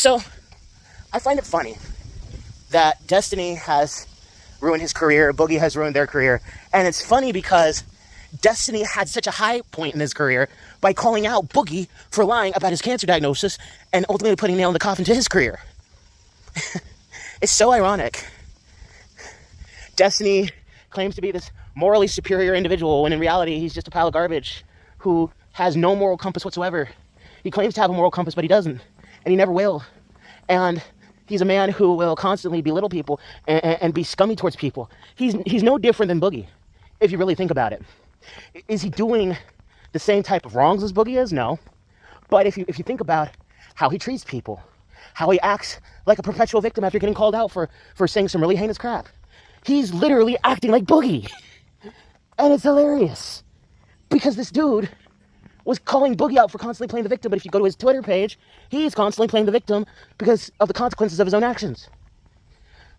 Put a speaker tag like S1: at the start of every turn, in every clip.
S1: So, I find it funny that Destiny has ruined his career, Boogie has ruined their career, and it's funny because Destiny had such a high point in his career by calling out Boogie for lying about his cancer diagnosis and ultimately putting nail in the coffin to his career. It's so ironic. Destiny claims to be this morally superior individual when in reality he's just a pile of garbage who has no moral compass whatsoever. He claims to have a moral compass, but he doesn't, and he never will. And he's a man who will constantly belittle people and be scummy towards people. He's no different than Boogie, if you really think about it. Is he doing the same type of wrongs as Boogie is? No. But if you think about how he treats people, how he acts like a perpetual victim after getting called out for saying some really heinous crap, he's literally acting like Boogie. And it's hilarious. Because this dude was calling Boogie out for constantly playing the victim, but if you go to his Twitter page, he's constantly playing the victim because of the consequences of his own actions.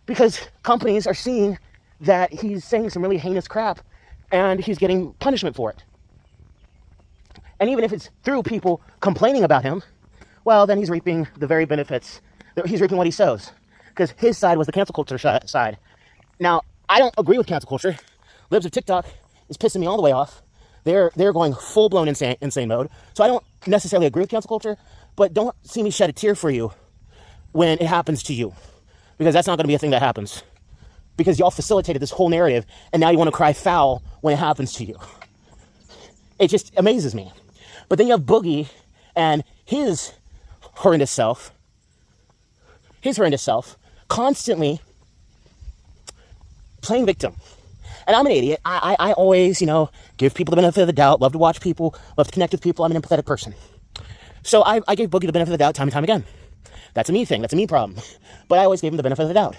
S1: Because companies are seeing that he's saying some really heinous crap, and he's getting punishment for it. And even if it's through people complaining about him, well, then he's reaping the very benefits. He's reaping what he sows. Because his side was the cancel culture side. Now, I don't agree with cancel culture. Libs of TikTok is pissing me all the way off. They're going full-blown insane mode. So I don't necessarily agree with cancel culture, but don't see me shed a tear for you when it happens to you. Because that's not going to be a thing that happens. Because y'all facilitated this whole narrative, and now you want to cry foul when it happens to you. It just amazes me. But then you have Boogie and his horrendous self, constantly playing victim. And I'm an idiot. I always, give people the benefit of the doubt, love to watch people, love to connect with people. I'm an empathetic person. So I gave Boogie the benefit of the doubt time and time again. That's a me thing. That's a me problem. But I always gave him the benefit of the doubt.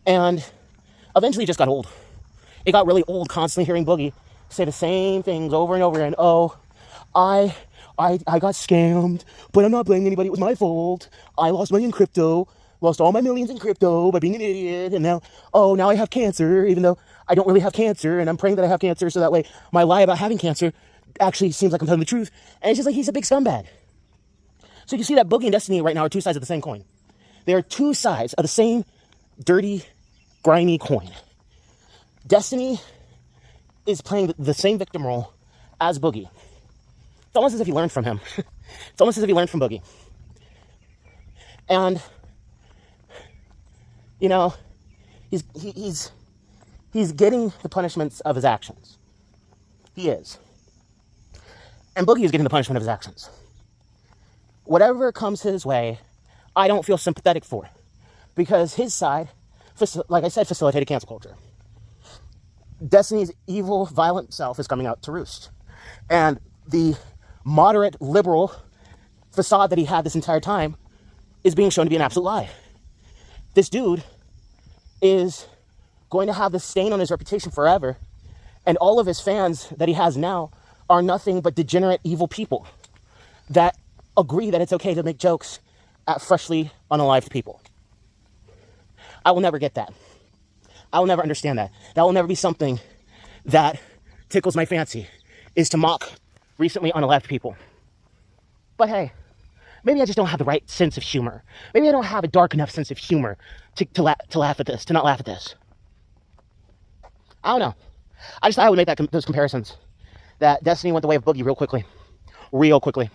S1: And eventually it just got old. It got really old constantly hearing Boogie say the same things over and over again. Oh, I got scammed, but I'm not blaming anybody. It was my fault. I lost money in crypto, lost all my millions in crypto by being an idiot. And now I have cancer, even though I don't really have cancer. And I'm praying that I have cancer so that way my lie about having cancer actually seems like I'm telling the truth. And it's just like he's a big scumbag. So you see that Boogie and Destiny right now are two sides of the same coin. They are two sides of the same dirty, grimy coin. Destiny is playing the same victim role as Boogie. It's almost as if he learned from him. It's almost as if he learned from Boogie. And, he's getting the punishments of his actions. He is. And Boogie is getting the punishment of his actions. Whatever comes his way, I don't feel sympathetic for. Because his side, like I said, facilitated cancel culture. Destiny's evil, violent self is coming out to roost. And the moderate, liberal facade that he had this entire time is being shown to be an absolute lie. This dude is going to have this stain on his reputation forever, and all of his fans that he has now are nothing but degenerate, evil people that agree that it's okay to make jokes at freshly unalived people. I will never get that. I will never understand that. That will never be something that tickles my fancy, is to mock recently unalived people. But hey, maybe I just don't have the right sense of humor. Maybe I don't have a dark enough sense of humor to laugh at this, to not laugh at this. I don't know. I would make those comparisons. That Destiny went the way of Boogie real quickly.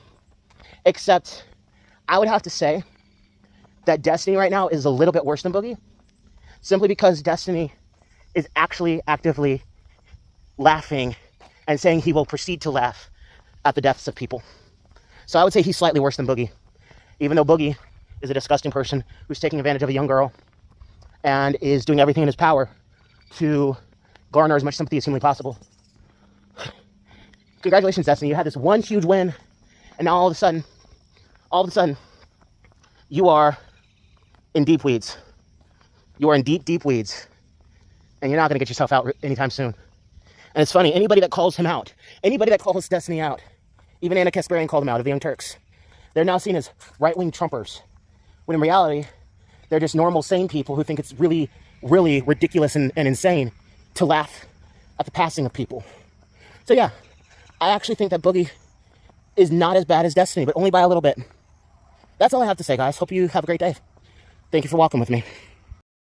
S1: Except, I would have to say that Destiny right now is a little bit worse than Boogie. Simply because Destiny is actually actively laughing and saying he will proceed to laugh at the deaths of people. So I would say he's slightly worse than Boogie. Even though Boogie is a disgusting person who's taking advantage of a young girl and is doing everything in his power to garner as much sympathy as humanly possible. Congratulations, Destiny. You had this one huge win, and now all of a sudden, you are in deep weeds. You are in deep, deep weeds. And you're not going to get yourself out anytime soon. And it's funny, anybody that calls him out, anybody that calls Destiny out, even Anna Kasparian called him out of the Young Turks, they're now seen as right-wing Trumpers. When in reality, they're just normal, sane people who think it's really, really ridiculous and insane to laugh at the passing of people. So yeah, I actually think that Boogie is not as bad as Destiny, but only by a little bit. That's all I have to say, guys. Hope you have a great day. Thank you for walking with me.